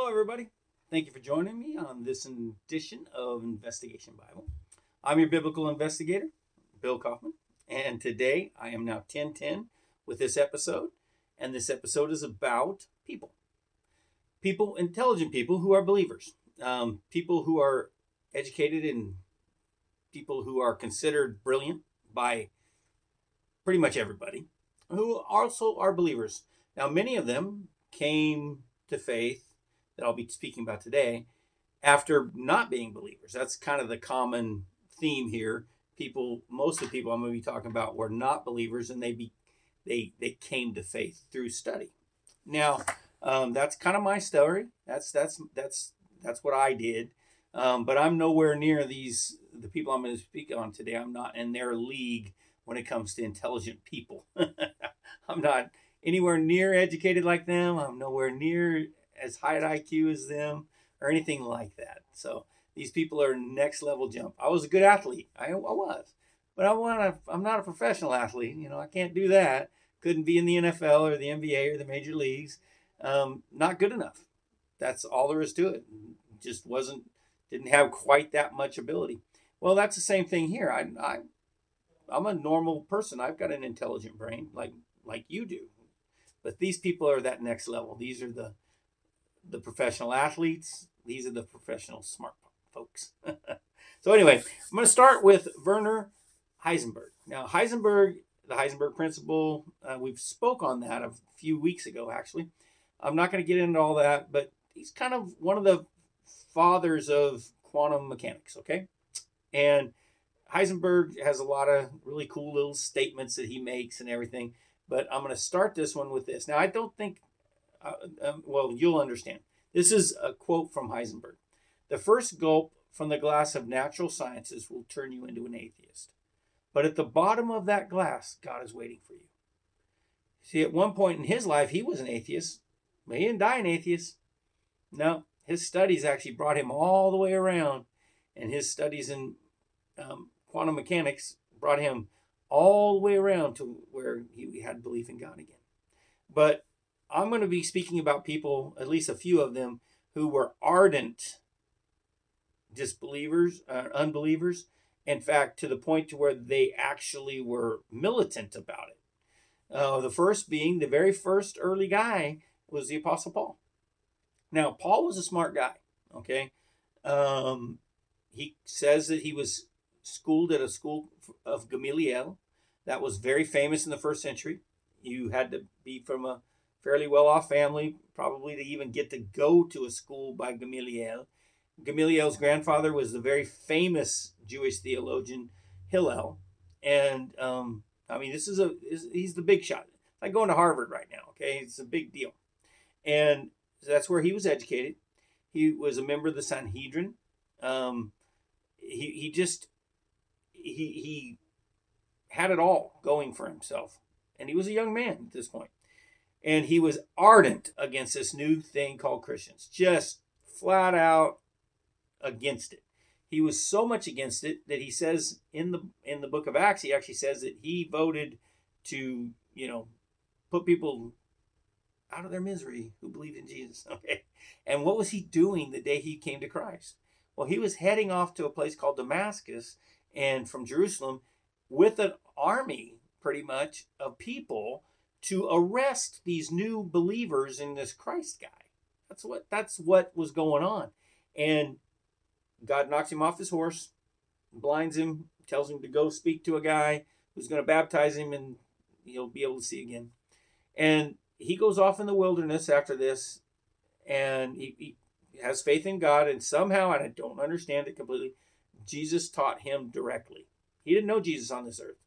everybody. Thank you for joining me on this edition of Investigation Bible. I'm your biblical investigator, Bill Kaufman, and today I am now 1010 with this episode, and this episode is about people. People, intelligent people who are believers, people who are educated, and people who are considered brilliant by pretty much everybody, who also are believers. Now, many of them came to faith that I'll be speaking about today after not being believers. That's kind of the common theme here. Most of the people I'm going to be talking about were not believers, and they came to faith through study. Now, that's kind of my story. That's what I did. But I'm nowhere near the people I'm going to speak on today. I'm not in their league when it comes to intelligent people. I'm not anywhere near educated like them. I'm nowhere near as high an IQ as them or anything like that. So these people are next level jump. I was a good athlete. I was. But I'm not a professional athlete. I can't do that. Couldn't be in the NFL or the NBA or the major leagues. Not good enough. That's all there is to it. Just didn't have quite that much ability. Well, that's the same thing here. I'm a normal person. I've got an intelligent brain like you do. But these people are that next level. These are the professional athletes. These are the professional smart folks. So anyway, I'm going to start with Werner Heisenberg. Now, the Heisenberg principle, we've spoke on that a few weeks ago, actually. I'm not going to get into all that, but he's kind of one of the fathers of quantum mechanics, okay? And Heisenberg has a lot of really cool little statements that he makes and everything, but I'm going to start this one with this. Now, I don't think, you'll understand. This is a quote from Heisenberg. The first gulp from the glass of natural sciences will turn you into an atheist. But at the bottom of that glass, God is waiting for you. See, at one point in his life, he was an atheist, but he didn't die an atheist. No, his studies actually brought him all the way around, and his studies in quantum mechanics brought him all the way around to where he had belief in God again. But I'm going to be speaking about people, at least a few of them, who were ardent disbelievers, unbelievers. In fact, to the point to where they actually were militant about it. The first being the very first early guy was the Apostle Paul. Now, Paul was a smart guy, okay? He says that he was schooled at a school of Gamaliel that was very famous in the first century. You had to be from a fairly well-off family, probably to even get to go to a school by Gamaliel. Gamaliel's grandfather was the very famous Jewish theologian Hillel, and he's the big shot. It's like going to Harvard right now. Okay, it's a big deal, and that's where he was educated. He was a member of the Sanhedrin. He had it all going for himself, and he was a young man at this point. And he was ardent against this new thing called Christians, just flat out against it. He was so much against it that he says in the book of Acts, he actually says that he voted to, put people out of their misery who believed in Jesus. Okay. And what was he doing the day he came to Christ? Well, he was heading off to a place called Damascus, and from Jerusalem with an army pretty much of people to arrest these new believers in this Christ guy. That's what was going on. And God knocks him off his horse, blinds him, tells him to go speak to a guy who's going to baptize him, and he'll be able to see again. And he goes off in the wilderness after this, and he has faith in God, and somehow, and I don't understand it completely, Jesus taught him directly. He didn't know Jesus on this earth.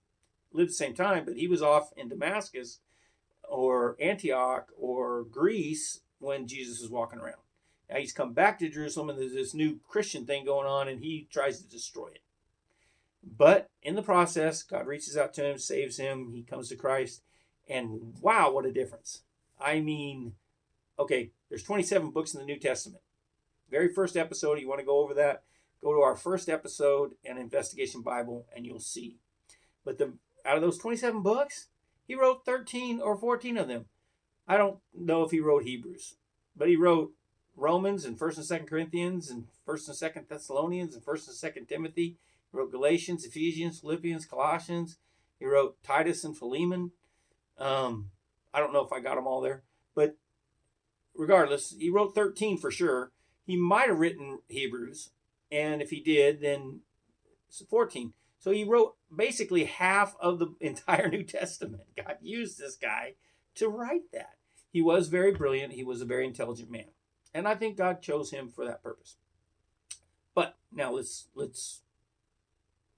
Lived at the same time, but he was off in Damascus or Antioch or Greece when Jesus was walking around. Now he's come back to Jerusalem, and there's this new Christian thing going on, and he tries to destroy it. But in the process, God reaches out to him, saves him, he comes to Christ, and wow, what a difference. I mean, okay, there's 27 books in the New Testament. Very first episode, you want to go over that, go to our first episode in Investigation Bible, and you'll see. But out of those 27 books, he wrote 13 or 14 of them. I don't know if he wrote Hebrews, but he wrote Romans and 1st and 2nd Corinthians and 1st and 2nd Thessalonians and 1st and 2nd Timothy. He wrote Galatians, Ephesians, Philippians, Colossians. He wrote Titus and Philemon. I don't know if I got them all there, but regardless, he wrote 13 for sure. He might have written Hebrews, and if he did, then 14. So he wrote basically half of the entire New Testament. God used this guy to write that. He was very brilliant. He was a very intelligent man. And I think God chose him for that purpose. But now let's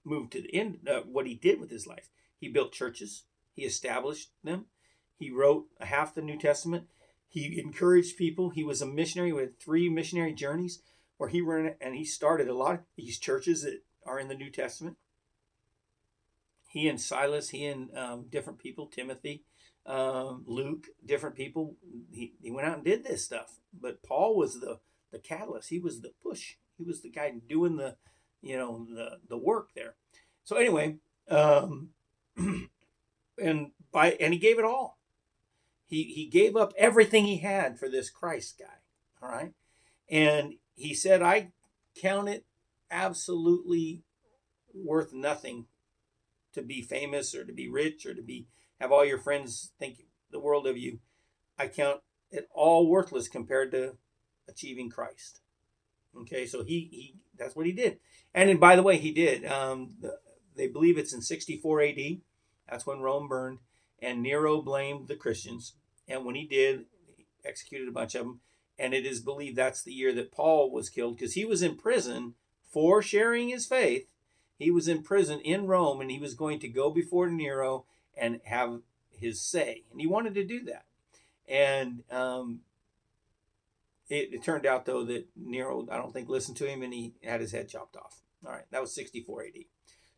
move to the end, what he did with his life. He built churches. He established them. He wrote half the New Testament. He encouraged people. He was a missionary with 3 missionary journeys where he ran, and he started a lot of these churches that are in the New Testament. He and Silas, he and different people, Timothy, Luke, different people, he went out and did this stuff. But Paul was the catalyst. He was the push. He was the guy doing the work there. So anyway, and he gave it all. He gave up everything he had for this Christ guy. All right. And he said, I count it absolutely worth nothing to be famous or to be rich or to have all your friends think the world of you. I count it all worthless compared to achieving Christ. Okay, so he that's what he did. And by the way, he did. They believe it's in 64 AD. That's when Rome burned. And Nero blamed the Christians. And when he did, he executed a bunch of them. And it is believed that's the year that Paul was killed, because he was in prison for sharing his faith. He was in prison in Rome, and he was going to go before Nero and have his say. And he wanted to do that. And it turned out, though, that Nero, I don't think, listened to him, and he had his head chopped off. All right, that was 64 AD.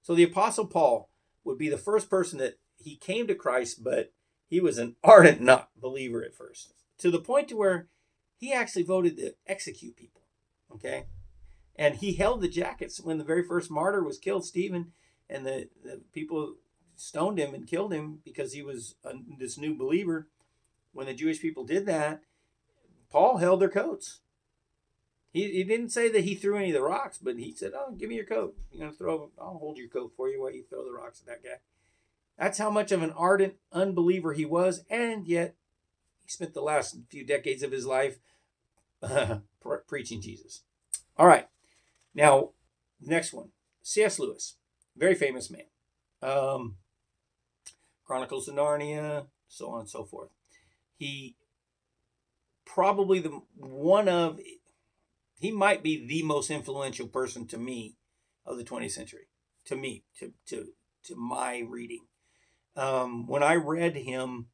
So the Apostle Paul would be the first person that he came to Christ, but he was an ardent not believer at first, to the point to where he actually voted to execute people. Okay. And he held the jackets when the very first martyr was killed, Stephen, and the people stoned him and killed him because he was this new believer. When the Jewish people did that, Paul held their coats. He didn't say that he threw any of the rocks, but he said, "Oh, give me your coat. I'll hold your coat for you while you throw the rocks at that guy." That's how much of an ardent unbeliever he was, and yet he spent the last few decades of his life preaching Jesus. All right. Now, next one. C.S. Lewis, very famous man. Chronicles of Narnia, so on and so forth. He probably he might be the most influential person to me of the 20th century, to me, to my reading. When I read him,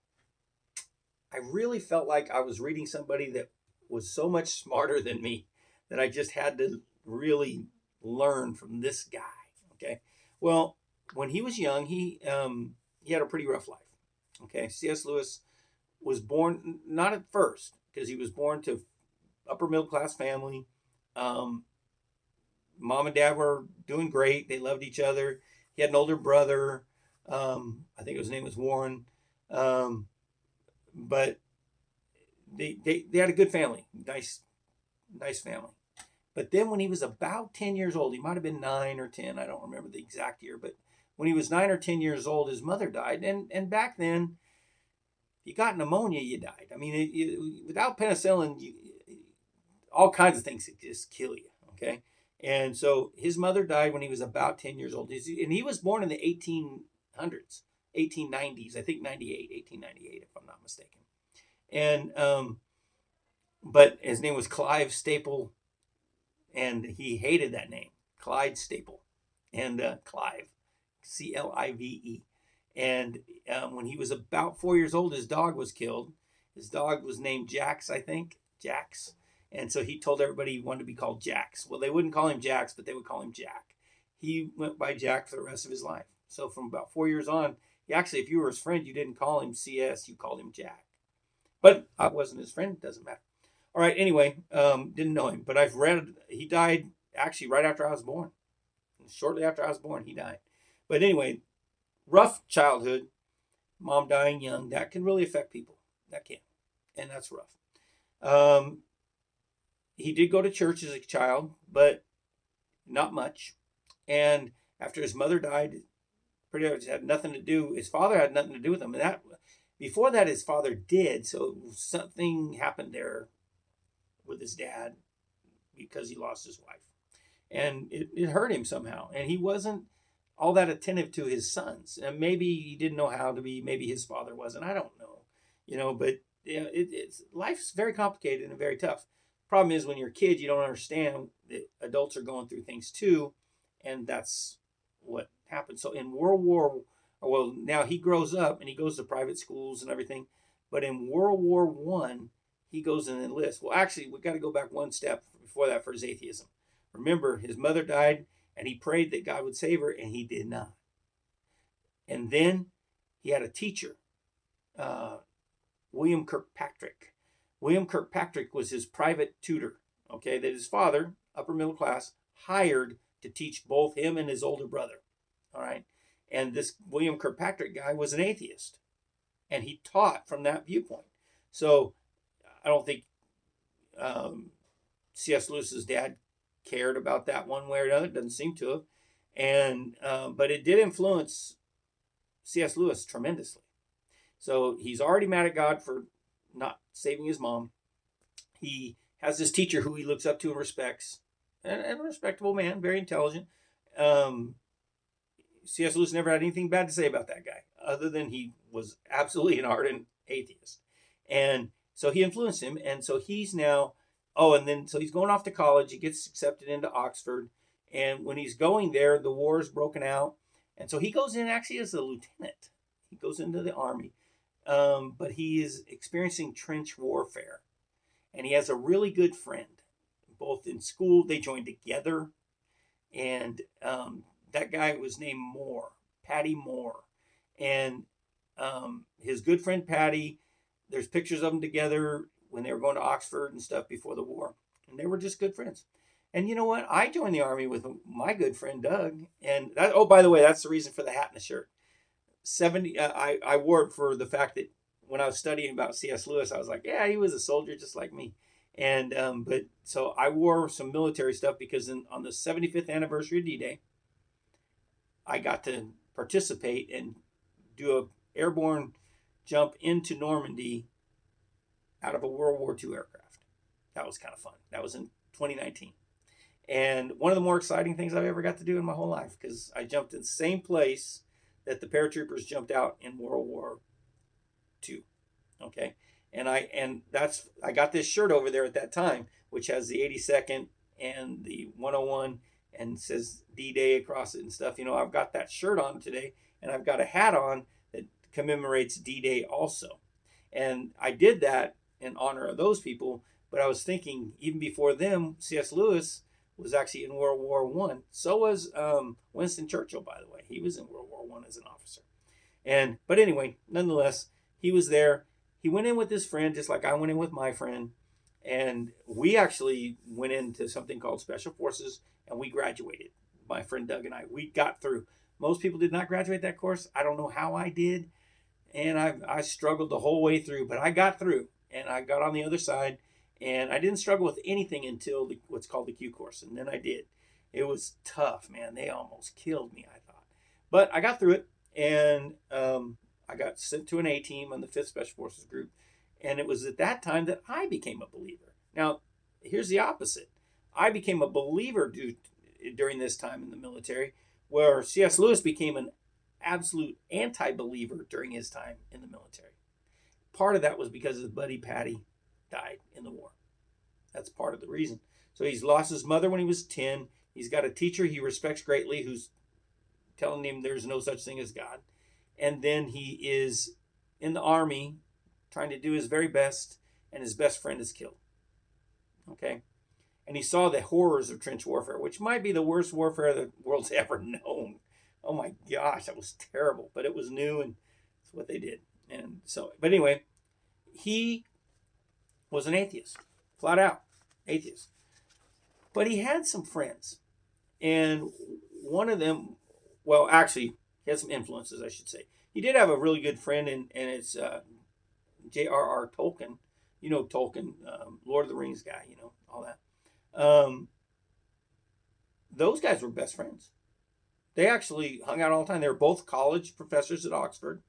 I really felt like I was reading somebody that was so much smarter than me that I just had to really learn from this guy. Okay. Well, when he was young, he had a pretty rough life. Okay. C.S. Lewis was born, not at first, because he was born to upper middle class family. Mom and dad were doing great. They loved each other. He had an older brother. I think his name was Warren. But they had a good family. Nice family. But then when he was about 10 years old, he might have been 9 or 10. I don't remember the exact year. But when he was 9 or 10 years old, his mother died. And back then, if you got pneumonia, you died. I mean, without penicillin, all kinds of things could just kill you. Okay. And so his mother died when he was about 10 years old. And he was born in the 1800s, 1890s, I think 1898, if I'm not mistaken. And, but his name was Clive Staple, and he hated that name, Clyde Staple, and Clive, Clive. And when he was about 4 years old, his dog was killed. His dog was named Jax, I think, Jax. And so he told everybody he wanted to be called Jax. Well, they wouldn't call him Jax, but they would call him Jack. He went by Jack for the rest of his life. So from about 4 years on, actually, if you were his friend, you didn't call him CS, you called him Jack. But I wasn't his friend, doesn't matter. All right, anyway, didn't know him. But I've read, he died actually right after I was born. Shortly after I was born, he died. But anyway, rough childhood, mom dying young, that can really affect people. That can. And that's rough. he did go to church as a child, but not much. And after his mother died, pretty much had nothing to do. His father had nothing to do with him, and that before that his father did. So something happened there with his dad because he lost his wife, and it hurt him somehow. And he wasn't all that attentive to his sons, and maybe he didn't know how to be. Maybe his father wasn't. I don't know, But it's life's very complicated and very tough. Problem is when you're a kid, you don't understand that adults are going through things too, and that's what happened. So in World War, well, now he grows up and he goes to private schools and everything, but in World War One, he goes and enlists. Well, actually, we got to go back one step before that for his atheism. Remember, his mother died, and he prayed that God would save her, and he did not. And then he had a teacher, William Kirkpatrick. William Kirkpatrick was his private tutor, okay, that his father, upper middle class, hired to teach both him and his older brother, all right? And this William Kirkpatrick guy was an atheist, and he taught from that viewpoint. So I don't think C.S. Lewis's dad cared about that one way or another. It doesn't seem to have. And but it did influence C.S. Lewis tremendously. So he's already mad at God for not saving his mom. He has this teacher who he looks up to and respects, and a respectable man, very intelligent. C.S. Lewis never had anything bad to say about that guy, other than he was absolutely an ardent atheist. And so he influenced him, and so he's now, so he's going off to college. He gets accepted into Oxford, and when he's going there, the war's broken out, and so he goes in actually as a lieutenant. He goes into the army, but he is experiencing trench warfare, and he has a really good friend. Both in school, they joined together, and that guy was named Moore, Patty Moore, and his good friend Patty. There's pictures of them together when they were going to Oxford and stuff before the war, and they were just good friends. And you know what? I joined the army with my good friend Doug, and that, oh, by the way, that's the reason for the hat and the shirt. I wore it for the fact that when I was studying about C.S. Lewis, I was like, yeah, he was a soldier just like me. And but so I wore some military stuff because on the 75th anniversary of D-Day, I got to participate and do a airborne jump into Normandy out of a World War II aircraft. That was kind of fun. That was in 2019. And one of the more exciting things I've ever got to do in my whole life, because I jumped in the same place that the paratroopers jumped out in World War II. Okay. And I got this shirt over there at that time, which has the 82nd and the 101 and says D-Day across it and stuff. I've got that shirt on today, and I've got a hat on that commemorates D-Day also. And I did that in honor of those people, but I was thinking even before them, C.S. Lewis was actually in World War One. So was Winston Churchill, by the way. He was in World War One as an officer. But anyway, nonetheless, he was there. He went in with his friend, just like I went in with my friend. And we actually went into something called Special Forces, and we graduated. My friend Doug and I, we got through. Most people did not graduate that course. I don't know how I did. And I struggled the whole way through, but I got through, and I got on the other side, and I didn't struggle with anything until what's called the Q course, and then I did. It was tough, man. They almost killed me, I thought. But I got through it, and I got sent to an A team on the 5th Special Forces Group, and it was at that time that I became a believer. Now, here's the opposite. I became a believer during this time in the military, where C.S. Lewis became an absolute anti-believer during his time in the military. Part of that was because his buddy Patty died in the war. That's part of the reason. So he's lost his mother when he was 10. He's got a teacher he respects greatly who's telling him there's no such thing as God. And then he is in the army trying to do his very best, and his best friend is killed. Okay? And he saw the horrors of trench warfare, which might be the worst warfare the world's ever known. Oh my gosh, that was terrible. But it was new, and it's what they did. And so, but anyway, he was an atheist, flat out atheist. But he had some friends. And one of them, well, actually, he had some influences, I should say. He did have a really good friend, and it's J.R.R. Tolkien. You know Tolkien, Lord of the Rings guy, all that. Those guys were best friends. They actually hung out all the time. They were both college professors at Oxford.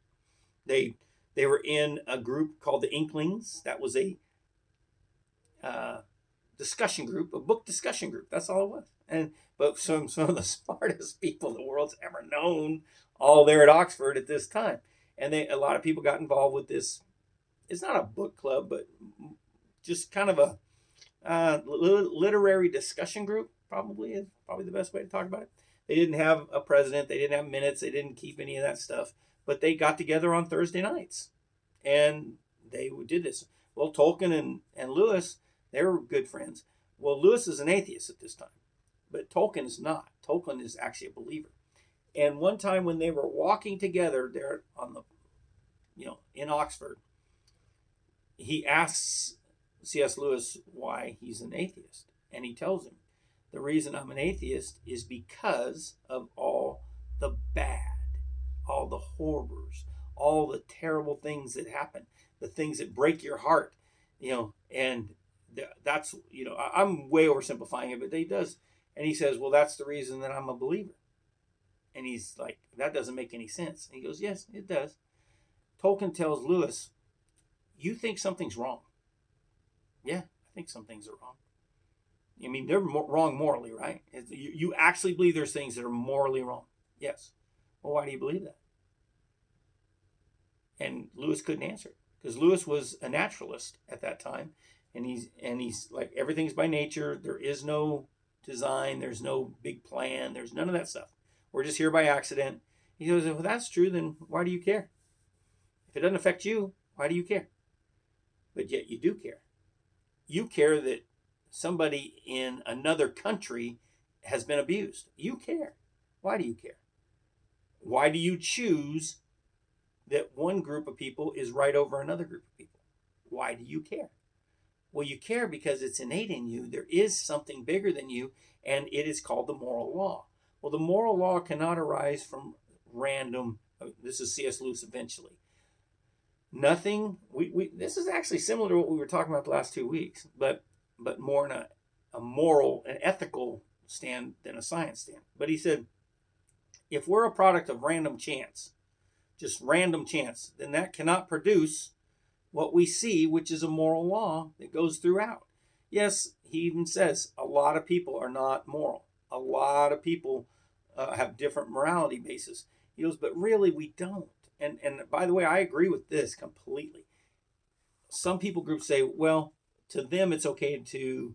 They were in a group called the Inklings. That was a discussion group, a book discussion group. That's all it was. But some of the smartest people the world's ever known, all there at Oxford at this time. And a lot of people got involved with this. It's not a book club, but just kind of a literary discussion group. Probably the best way to talk about it. They didn't have a president. They didn't have minutes. They didn't keep any of that stuff. But they got together on Thursday nights, and they did this. Well, Tolkien and Lewis, they were good friends. Well, Lewis is an atheist at this time, but Tolkien is not. Tolkien is actually a believer. And one time when they were walking together there on the, in Oxford, he asks C.S. Lewis why he's an atheist. And he tells him, the reason I'm an atheist is because of all the bad, all the horrors, all the terrible things that happen, the things that break your heart, and that's, I'm way oversimplifying it, but he does. And he says, well, that's the reason that I'm a believer. And he's like, that doesn't make any sense. And he goes, yes, it does. Tolkien tells Lewis, you think something's wrong. Yeah, I think some things are wrong. I mean, they're wrong morally, right? You actually believe there's things that are morally wrong. Yes. Well, why do you believe that? And Lewis couldn't answer it because Lewis was a naturalist at that time. And he's like, everything's by nature. There is no design. There's no big plan. There's none of that stuff. We're just here by accident. He goes, if that's true, then why do you care? If it doesn't affect you, why do you care? But yet you do care. You care that somebody in another country has been abused. You care. Why do you care? Why do you choose that one group of people is right over another group of people? Why do you care? Well, you care because it's innate in you. There is something bigger than you, and it is called the moral law. Well, the moral law cannot arise from random. This is C.S. Lewis eventually. Nothing. This is actually similar to what we were talking about the last 2 weeks, but more in a moral and ethical stand than a science stand. But he said, if we're a product of random chance, just random chance, then that cannot produce what we see, which is a moral law that goes throughout. Yes, he even says a lot of people are not moral. A lot of people have different morality bases. He goes, but really we don't. And by the way, I agree with this completely. Some people groups say, well, to them it's okay to,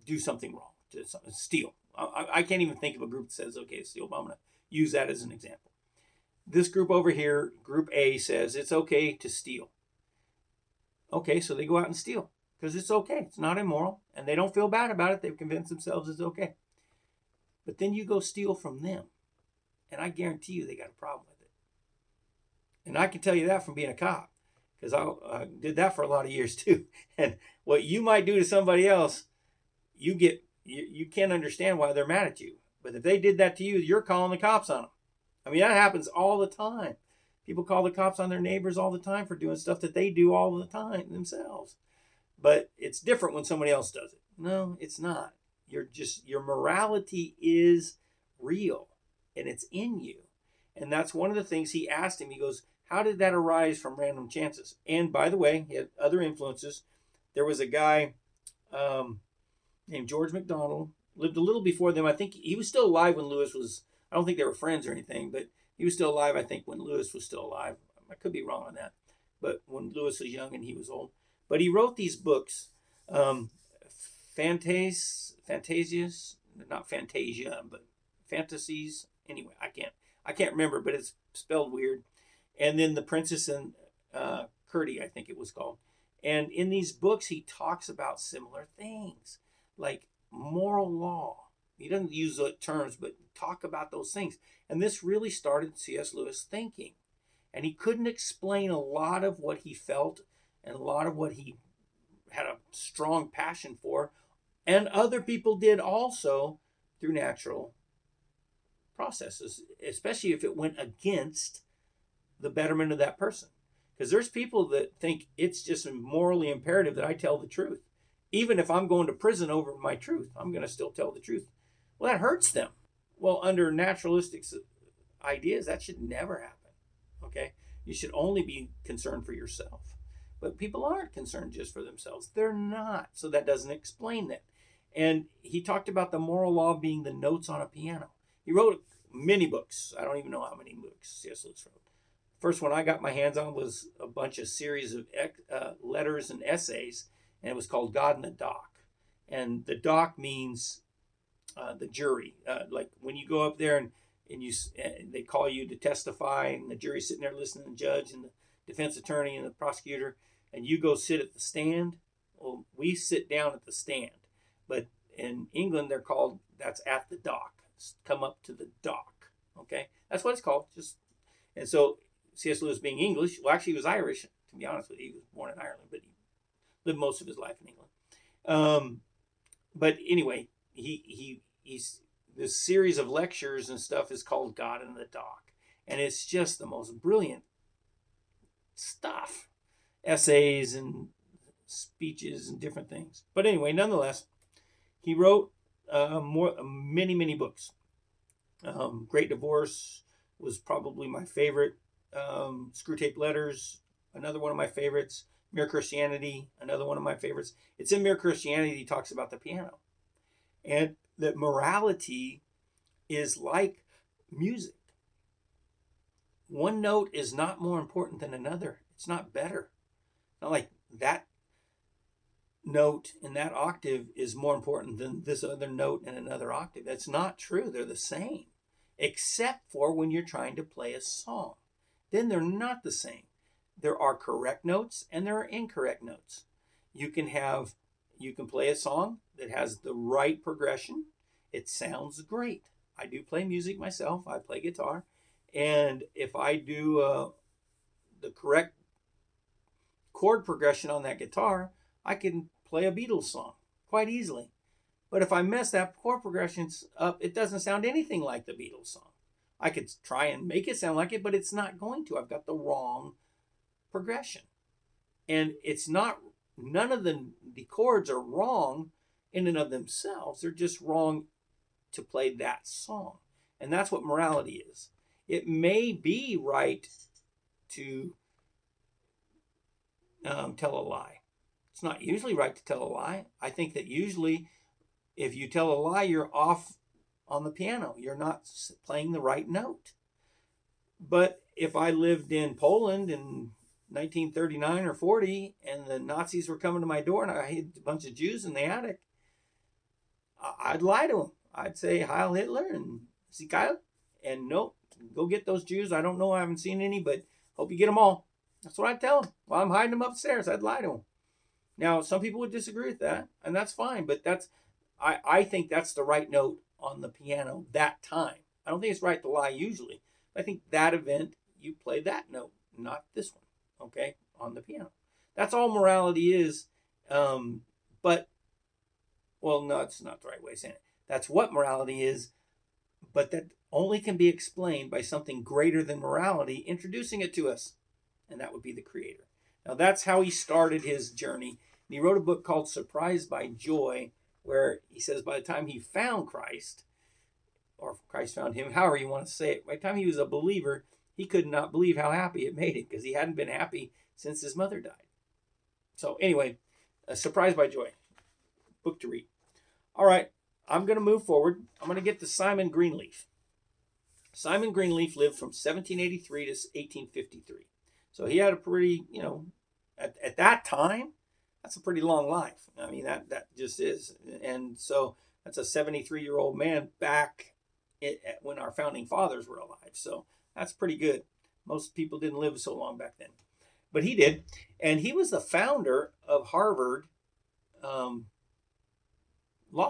do something wrong, to steal. I can't even think of a group that says okay to steal, but I'm going to use that as an example. This group over here, Group A, says it's okay to steal. Okay, so they go out and steal because it's okay. It's not immoral, and they don't feel bad about it. They've convinced themselves it's okay. But then you go steal from them, and I guarantee you they got a problem with it. And I can tell you that from being a cop because I did that for a lot of years too. And what you might do to somebody else, you can't understand why they're mad at you. But if they did that to you, you're calling the cops on them. I mean, that happens all the time. People call the cops on their neighbors all the time for doing stuff that they do all the time themselves. But it's different when somebody else does it. No, it's not. Your morality is real and it's in you. And that's one of the things he asked him. He goes, how did that arise from random chances? And by the way, he had other influences. There was a guy named George MacDonald, lived a little before them. I think he was still alive when Lewis was, I don't think they were friends or anything, but he was still alive, I think, when Lewis was still alive. I could be wrong on that. But when Lewis was young and he was old. But he wrote these books, Fantasias, not Fantasia, but Fantasies. Anyway, I can't remember, but it's spelled weird. And then The Princess and Curdie, I think it was called. And in these books, he talks about similar things, like moral law. He doesn't use the terms, but talk about those things. And this really started C.S. Lewis thinking. And he couldn't explain a lot of what he felt and a lot of what he had a strong passion for. And other people did also through natural processes, especially if it went against the betterment of that person. Because there's people that think it's just morally imperative that I tell the truth, even if I'm going to prison over my truth, I'm going to still tell the truth. Well, that hurts them. Well, under naturalistic ideas, that should never happen. Okay? You should only be concerned for yourself. But people aren't concerned just for themselves. They're not. So that doesn't explain that. And he talked about the moral law being the notes on a piano. He wrote many books. I don't even know how many books C.S. Lewis wrote. First one I got my hands on was a bunch of series of letters and essays, and it was called God in the Dock. And the dock means the jury. Like when you go up there and they call you to testify, and the jury's sitting there listening to the judge and the defense attorney and the prosecutor, and you go sit at the stand. Well, we sit down at the stand, but in England that's at the dock. Come up to the dock. Okay, that's what it's called. And so C.S. Lewis, being English, well, actually he was Irish. To be honest with you, he was born in Ireland, but he lived most of his life in England. But anyway, he's this series of lectures and stuff is called God in the Dock, and it's just the most brilliant stuff, essays and speeches and different things. But anyway, nonetheless, he wrote many books. Great Divorce was probably my favorite. Screwtape Letters, another one of my favorites. Mere Christianity, another one of my favorites. It's in Mere Christianity he talks about the piano, and that morality is like music. One note is not more important than another. It's not better. It's not like that note in that octave is more important than this other note in another octave. That's not true. They're the same, except for when you're trying to play a song. Then they're not the same. There are correct notes and there are incorrect notes. You can play a song that has the right progression. It sounds great. I do play music myself. I play guitar. And if I do the correct chord progression on that guitar, I can play a Beatles song quite easily. But if I mess that chord progression up, it doesn't sound anything like the Beatles song. I could try and make it sound like it, but it's not going to. I've got the wrong progression. And it's not, none of the chords are wrong in and of themselves. They're just wrong to play that song. And that's what morality is. It may be right to tell a lie. It's not usually right to tell a lie. I think that usually if you tell a lie, you're off on the piano. You're not playing the right note. But if I lived in Poland in 1939 or 40 and the Nazis were coming to my door and I hid a bunch of Jews in the attic, I'd lie to them. I'd say Heil Hitler and Sie Kyle, and no, go get those Jews. I don't know. I haven't seen any, but hope you get them all. That's what I'd tell them. While I'm hiding them upstairs, I'd lie to them. Now, some people would disagree with that, and that's fine, but I think that's the right note on the piano that time. I don't think it's right to lie usually. I think that event, you play that note, not this one, okay, on the piano. That's all morality is. But, well, no, it's not the right way of saying it. That's what morality is, but that only can be explained by something greater than morality introducing it to us, and that would be the Creator. Now, that's how he started his journey. And he wrote a book called Surprised by Joy, where he says by the time he found Christ, or Christ found him, however you want to say it, by the time he was a believer, he could not believe how happy it made him because he hadn't been happy since his mother died. So anyway, Surprised by Joy, book to read. All right, I'm going to move forward. I'm going to get to Simon Greenleaf. Simon Greenleaf lived from 1783 to 1853. So he had a pretty, at that time, that's a pretty long life. I mean, that just is. And so that's a 73-year-old man back when our founding fathers were alive. So that's pretty good. Most people didn't live so long back then. But he did. And he was the founder of Harvard Law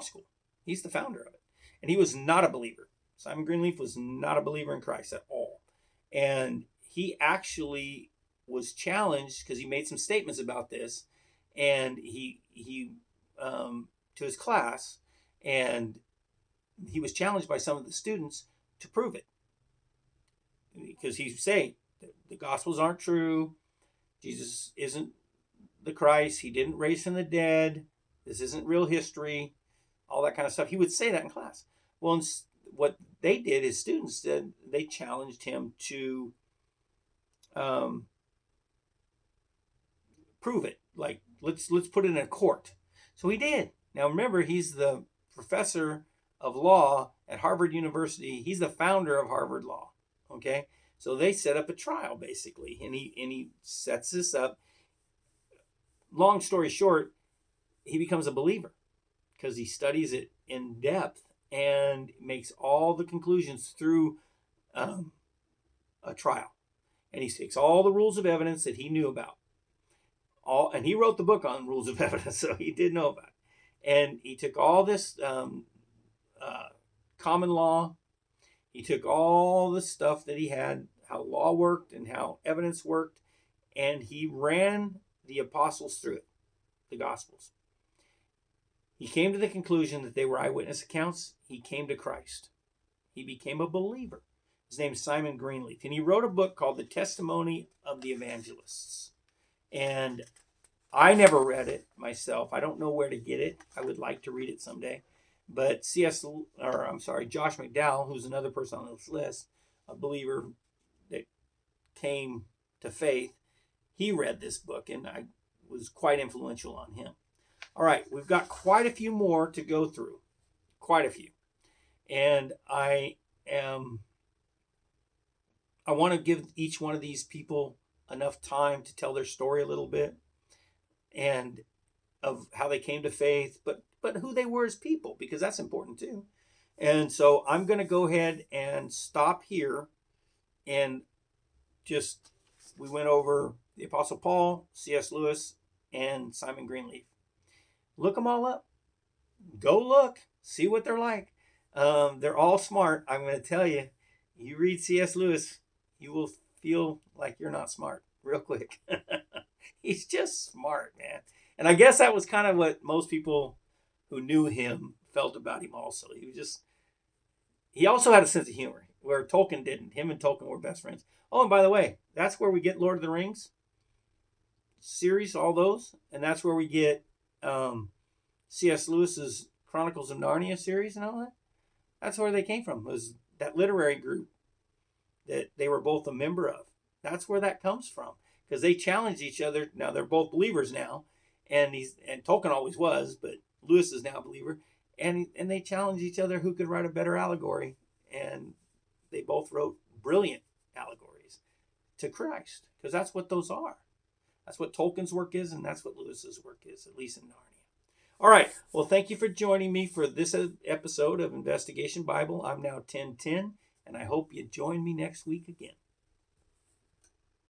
School. He's the founder of it. And he was not a believer. Simon Greenleaf was not a believer in Christ at all. And he actually was challenged because he made some statements about this. And he to his class, and he was challenged by some of the students to prove it. Because he's saying the Gospels aren't true. Jesus isn't the Christ. He didn't raise from the dead. This isn't real history, all that kind of stuff. He would say that in class. Well, what they did, his students did, they challenged him to prove it. Like, let's put it in a court. So he did. Now remember, he's the professor of law at Harvard University. He's the founder of Harvard Law. Okay, so they set up a trial basically, and he sets this up. Long story short, he becomes a believer because he studies it in depth and makes all the conclusions through a trial. And he takes all the rules of evidence that he knew about. And he wrote the book on rules of evidence, so he did know about it. And he took all this common law. He took all the stuff that he had, how law worked and how evidence worked, and he ran the apostles through it, the Gospels. He came to the conclusion that they were eyewitness accounts. He came to Christ. He became a believer. His name is Simon Greenleaf, and he wrote a book called The Testimony of the Evangelists. And I never read it myself. I don't know where to get it. I would like to read it someday. But Josh McDowell, who's another person on this list, a believer that came to faith, he read this book, and I was quite influential on him. All right, we've got quite a few more to go through, quite a few. And I want to give each one of these people enough time to tell their story a little bit and of how they came to faith, but who they were as people, because that's important too. And so I'm going to go ahead and stop here. And we went over the Apostle Paul, C.S. Lewis, and Simon Greenleaf. Look them all up. Go look. See what they're like. They're all smart. I'm going to tell you, you read C.S. Lewis, you will feel like you're not smart real quick. He's just smart, man. And I guess that was kind of what most people who knew him felt about him also. He also had a sense of humor, where Tolkien didn't. Him and Tolkien were best friends. Oh, and by the way, that's where we get Lord of the Rings series, all those. And that's where we get C.S. Lewis's Chronicles of Narnia series and all that. That's where they came from, was that literary group that they were both a member of. That's where that comes from, because they challenged each other. Now they're both believers now, and Tolkien always was, but Lewis is now a believer, and they challenged each other who could write a better allegory, and they both wrote brilliant allegories to Christ, because that's what those are. That's what Tolkien's work is, and that's what Lewis's work is, at least in Narnia. All right. Well, thank you for joining me for this episode of Investigation Bible. I'm now 1010, and I hope you join me next week again.